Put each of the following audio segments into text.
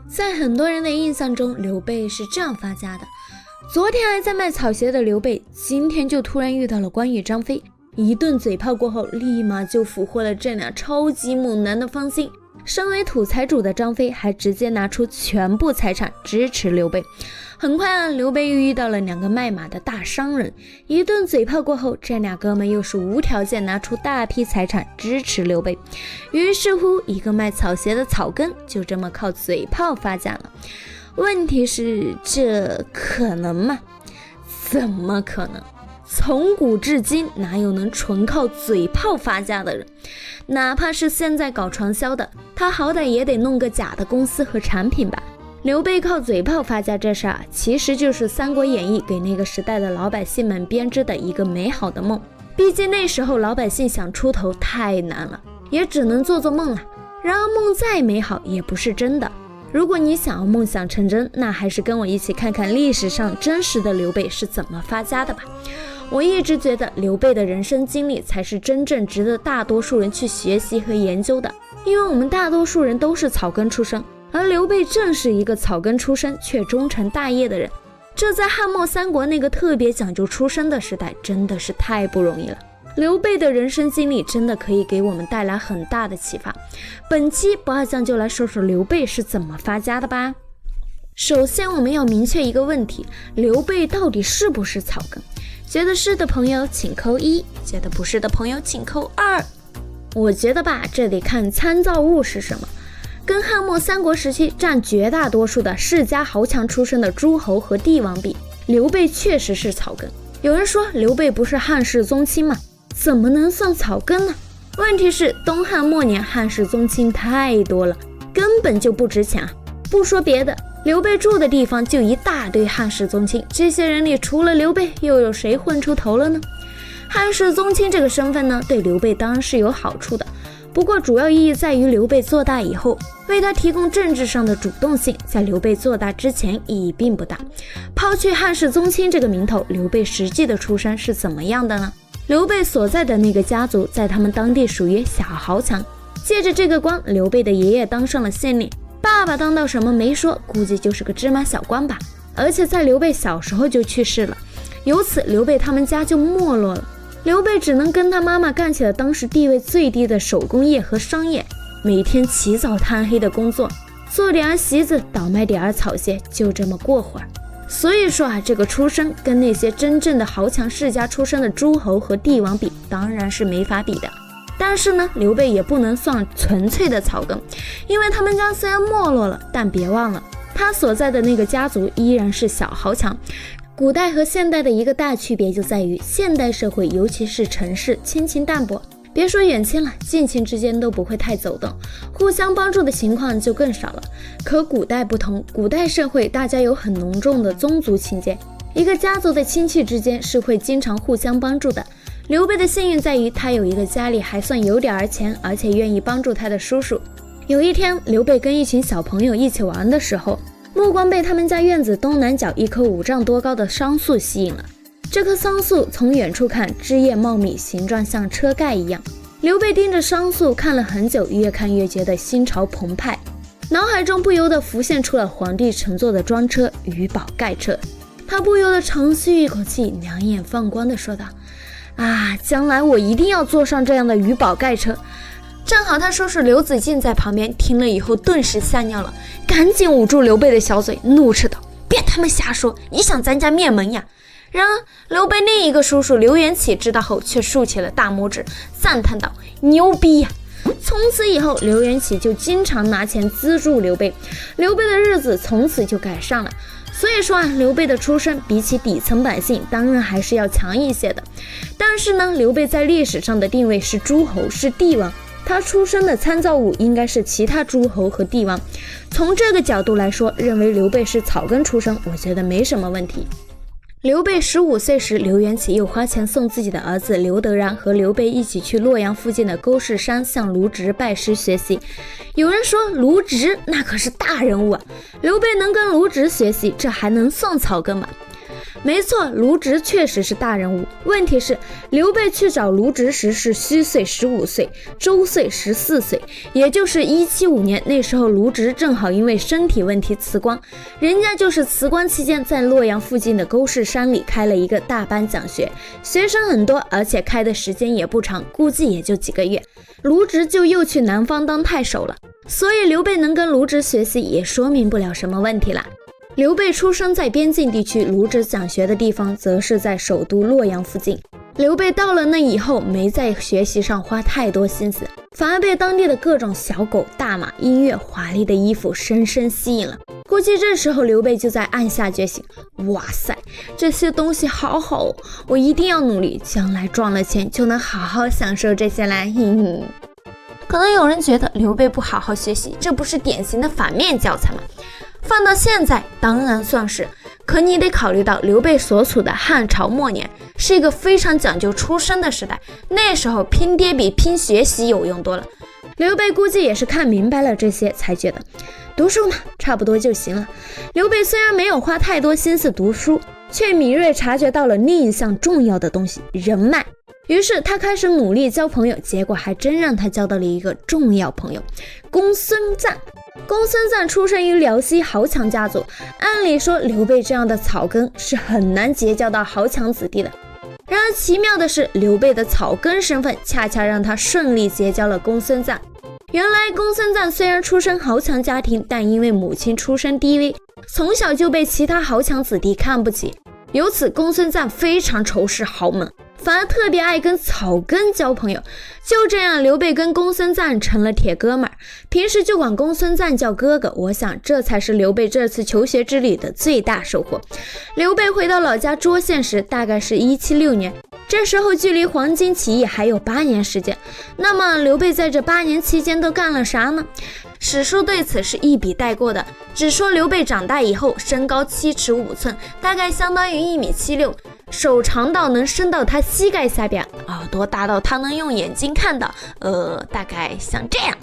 在很多人的印象中，刘备是这样发家的。昨天还在卖草鞋的刘备，今天就突然遇到了关羽、张飞，一顿嘴炮过后，立马就俘获了这俩超级猛男的芳心。身为土财主的张飞还直接拿出全部财产支持刘备。很快啊，刘备又遇到了2个卖马的大商人，一顿嘴炮过后，这俩哥们又是无条件拿出大批财产支持刘备。于是乎，一个卖草鞋的草根就这么靠嘴炮发家了。问题是，这可能吗？怎么可能？从古至今哪有能纯靠嘴炮发家的人？哪怕是现在搞传销的，他好歹也得弄个假的公司和产品吧。刘备靠嘴炮发家这事儿，其实就是《三国演义》给那个时代的老百姓们编织的一个美好的梦。毕竟那时候老百姓想出头太难了，也只能做做梦了。然而梦再美好也不是真的。如果你想要梦想成真，那还是跟我一起看看历史上真实的刘备是怎么发家的吧。我一直觉得刘备的人生经历才是真正值得大多数人去学习和研究的，因为我们大多数人都是草根出身，而刘备正是一个草根出身却终成大业的人。这在汉末三国那个特别讲究出身的时代真的是太不容易了。刘备的人生经历真的可以给我们带来很大的启发。本期不二将就来说说刘备是怎么发家的吧。首先我们要明确一个问题，刘备到底是不是草根？觉得是的朋友请扣1，觉得不是的朋友请扣2。我觉得吧，这得看参照物是什么。跟汉末三国时期占绝大多数的世家豪强出身的诸侯和帝王比，刘备确实是草根。有人说刘备不是汉室宗亲吗？怎么能算草根呢？问题是东汉末年汉室宗亲太多了，根本就不值钱啊。不说别的，刘备住的地方就一大堆汉室宗亲，这些人里除了刘备又有谁混出头了呢？汉室宗亲这个身份呢，对刘备当然是有好处的，不过主要意义在于刘备做大以后为他提供政治上的主动性，在刘备做大之前意义并不大。抛去汉室宗亲这个名头，刘备实际的出身是怎么样的呢？刘备所在的那个家族在他们当地属于小豪强，借着这个光，刘备的爷爷当上了县令，爸爸当到什么没说，估计就是个芝麻小官吧。而且在刘备小时候就去世了，由此刘备他们家就没落了。刘备只能跟他妈妈干起了当时地位最低的手工业和商业，每天起早贪黑的工作，做点席子，倒卖点草鞋，就这么过会儿。所以说啊，这个出身跟那些真正的豪强世家出身的诸侯和帝王比，当然是没法比的。但是呢，刘备也不能算纯粹的草根，因为他们家虽然没落了，但别忘了他所在的那个家族依然是小豪强。古代和现代的一个大区别就在于，现代社会尤其是城市亲情淡薄，别说远亲了，近亲之间都不会太走动，互相帮助的情况就更少了。可古代不同，古代社会大家有很浓重的宗族情结，一个家族的亲戚之间是会经常互相帮助的。刘备的幸运在于他有一个家里还算有点钱，而且愿意帮助他的叔叔。有一天，刘备跟一群小朋友一起玩的时候，目光被他们家院子东南角一棵5丈多高的桑树吸引了。这棵桑树从远处看，枝叶茂密，形状像车盖一样。刘备盯着桑树看了很久，越看越觉得心潮澎湃，脑海中不由得浮现出了皇帝乘坐的专车鱼宝盖车。他不由得长吁一口气，两眼放光地说道：啊，将来我一定要坐上这样的鱼宝盖车。正好他叔叔刘子敬在旁边听了以后顿时吓尿了，赶紧捂住刘备的小嘴，怒斥道：别他妈瞎说，你想咱家灭门呀！然而刘备另一个叔叔刘元起知道后却竖起了大拇指，赞叹道：牛逼呀！从此以后，刘元起就经常拿钱资助刘备，刘备的日子从此就改善了。所以说啊，刘备的出身比起底层百姓当然还是要强一些的。但是呢，刘备在历史上的定位是诸侯，是帝王，他出生的参照物应该是其他诸侯和帝王。从这个角度来说，认为刘备是草根出身，我觉得没什么问题。刘备15岁时，刘元起又花钱送自己的儿子刘德然和刘备一起去洛阳附近的沟氏山向卢植拜师学习。有人说卢植那可是大人物啊，刘备能跟卢植学习，这还能算草根吗？没错，卢植确实是大人物。问题是，刘备去找卢植时是虚岁15岁，周岁14岁，也就是175年。那时候卢植正好因为身体问题辞官，人家就是辞官期间在洛阳附近的沟氏山里开了一个大班讲学，学生很多，而且开的时间也不长，估计也就几个月。卢植就又去南方当太守了，所以刘备能跟卢植学习也说明不了什么问题了。刘备出生在边境地区，卢植讲学的地方则是在首都洛阳附近。刘备到了那以后，没在学习上花太多心思，反而被当地的各种小狗、大马、音乐、华丽的衣服深深吸引了。估计这时候刘备就在暗下决心，哇塞，这些东西好好哦，我一定要努力，将来赚了钱就能好好享受这些啦。可能有人觉得刘备不好好学习，这不是典型的反面教材吗？放到现在当然算是，可你得考虑到刘备所处的汉朝末年是一个非常讲究出身的时代，那时候拼爹比拼学习有用多了。刘备估计也是看明白了这些，才觉得读书嘛，差不多就行了。刘备虽然没有花太多心思读书，却敏锐察觉到了另一项重要的东西——人脉。于是他开始努力交朋友，结果还真让他交到了一个重要朋友——公孙瓒。公孙瓒出生于辽西豪强家族，按理说刘备这样的草根是很难结交到豪强子弟的。然而奇妙的是，刘备的草根身份恰恰让他顺利结交了公孙瓒。原来公孙瓒虽然出身豪强家庭，但因为母亲出身低微，从小就被其他豪强子弟看不起，由此公孙瓒非常仇视豪门，反而特别爱跟草根交朋友。就这样，刘备跟公孙瓒成了铁哥们儿，平时就管公孙瓒叫哥哥。我想这才是刘备这次求学之旅的最大收获。刘备回到老家涿县时，大概是176年，这时候距离黄巾起义还有8年时间。那么刘备在这8年期间都干了啥呢？史书对此是一笔带过的，只说刘备长大以后身高7尺5寸，大概相当于1.76米，手长到能伸到他膝盖下边，耳朵大到他能用眼睛看到，大概像这样。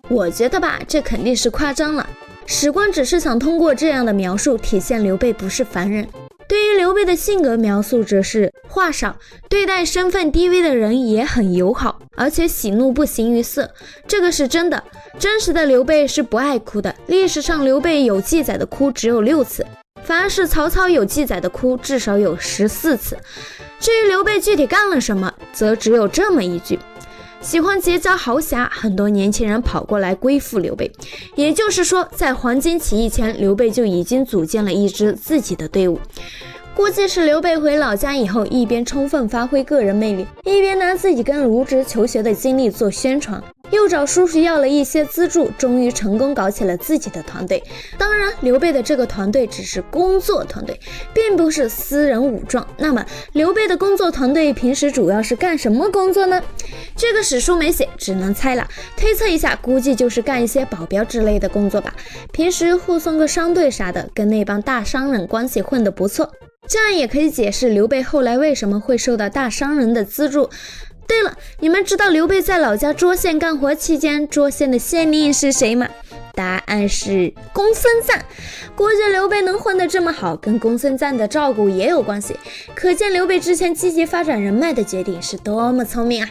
我觉得吧，这肯定是夸张了，史官只是想通过这样的描述体现刘备不是凡人。对于刘备的性格描述则是话少，对待身份低微的人也很友好，而且喜怒不形于色，这个是真的。真实的刘备是不爱哭的，历史上刘备有记载的哭只有6次，反而是曹操有记载的哭至少有14次。至于刘备具体干了什么，则只有这么一句：喜欢结交豪侠，很多年轻人跑过来归附刘备。也就是说，在黄巾起义前，刘备就已经组建了一支自己的队伍。估计是刘备回老家以后，一边充分发挥个人魅力，一边拿自己跟卢植求学的经历做宣传，又找叔叔要了一些资助，终于成功搞起了自己的团队。当然，刘备的这个团队只是工作团队，并不是私人武装。那么刘备的工作团队平时主要是干什么工作呢？这个史书没写，只能猜了。推测一下，估计就是干一些保镖之类的工作吧，平时护送个商队啥的，跟那帮大商人关系混得不错。这样也可以解释刘备后来为什么会受到大商人的资助。对了，你们知道刘备在老家涿县干活期间，涿县的县令是谁吗？答案是公孙瓒。估计刘备能混得这么好，跟公孙瓒的照顾也有关系，可见刘备之前积极发展人脉的决定是多么聪明啊！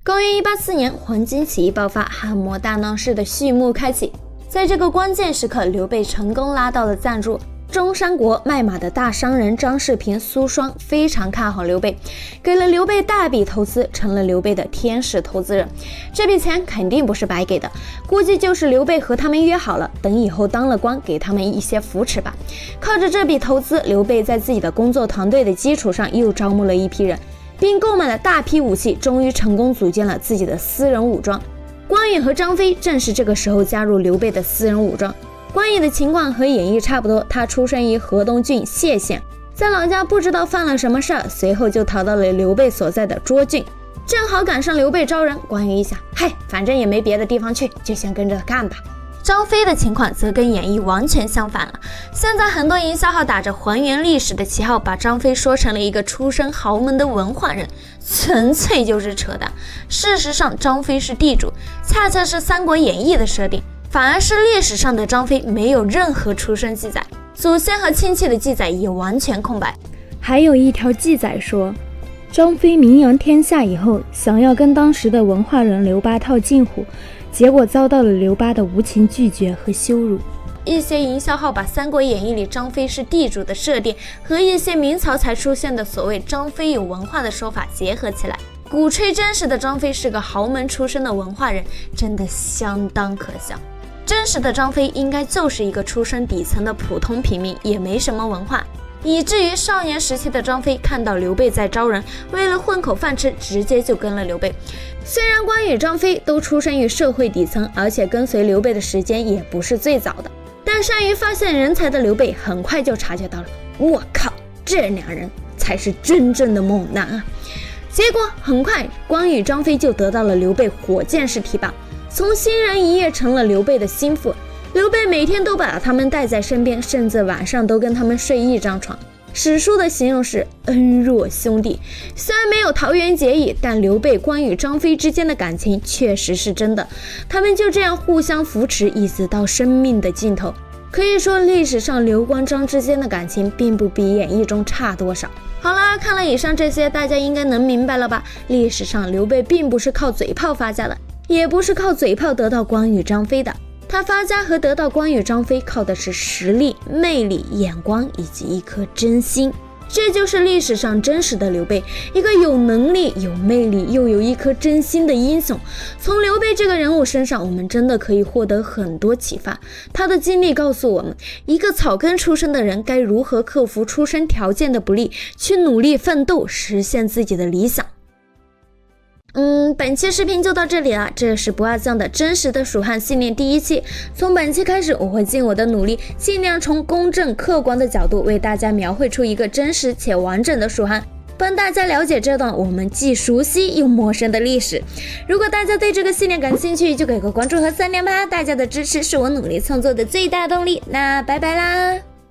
公元184年，黄巾起义爆发，汉末大闹市的序幕开启。在这个关键时刻，刘备成功拉到了赞助。中山国卖马的大商人张世平、苏双非常看好刘备，给了刘备大笔投资，成了刘备的天使投资人。这笔钱肯定不是白给的，估计就是刘备和他们约好了，等以后当了官给他们一些扶持吧。靠着这笔投资，刘备在自己的工作团队的基础上又招募了一批人，并购买了大批武器，终于成功组建了自己的私人武装。关羽和张飞正是这个时候加入刘备的私人武装。关羽的情况和演义差不多，他出生于河东郡解县，在老家不知道犯了什么事儿，随后就逃到了刘备所在的涿郡，正好赶上刘备招人。关羽一想，嗨，反正也没别的地方去，就先跟着干吧。张飞的情况则跟演义完全相反了。现在很多营销号打着还原历史的旗号，把张飞说成了一个出身豪门的文化人，纯粹就是扯淡。事实上，张飞是地主，恰恰是《三国演义》的设定。反而是历史上的张飞没有任何出身记载，祖先和亲戚的记载也完全空白。还有一条记载说，张飞名扬天下以后，想要跟当时的文化人刘巴套近乎，结果遭到了刘巴的无情拒绝和羞辱。一些营销号把《三国演义》里张飞是地主的设定和一些明朝才出现的所谓张飞有文化的说法结合起来，鼓吹真实的张飞是个豪门出身的文化人，真的相当可笑。真实的张飞应该就是一个出身底层的普通平民，也没什么文化，以至于少年时期的张飞看到刘备在招人，为了混口饭吃，直接就跟了刘备。虽然关羽、张飞都出身于社会底层，而且跟随刘备的时间也不是最早的，但善于发现人才的刘备很快就察觉到了，我靠，这俩人才是真正的猛男啊！结果很快，关羽、张飞就得到了刘备火箭式提拔，从新人一跃成了刘备的心腹。刘备每天都把他们带在身边，甚至晚上都跟他们睡一张床。史书的形容是恩若兄弟。虽然没有桃园结义，但刘备、关羽、张飞之间的感情确实是真的，他们就这样互相扶持，一直到生命的尽头。可以说历史上刘关张之间的感情并不比演义中差多少。好了，看了以上这些，大家应该能明白了吧？历史上刘备并不是靠嘴炮发家的，也不是靠嘴炮得到关羽、张飞的，他发家和得到关羽、张飞靠的是实力、魅力、眼光以及一颗真心。这就是历史上真实的刘备，一个有能力、有魅力又有一颗真心的英雄。从刘备这个人物身上，我们真的可以获得很多启发。他的经历告诉我们，一个草根出身的人该如何克服出身条件的不利，去努力奋斗，实现自己的理想。本期视频就到这里了，这是不二酱的真实的蜀汉系列第1期。从本期开始，我会尽我的努力，尽量从公正客观的角度为大家描绘出一个真实且完整的蜀汉，帮大家了解这段我们既熟悉又陌生的历史。如果大家对这个系列感兴趣，就给个关注和3连吧，大家的支持是我努力创作的最大动力。那拜拜啦！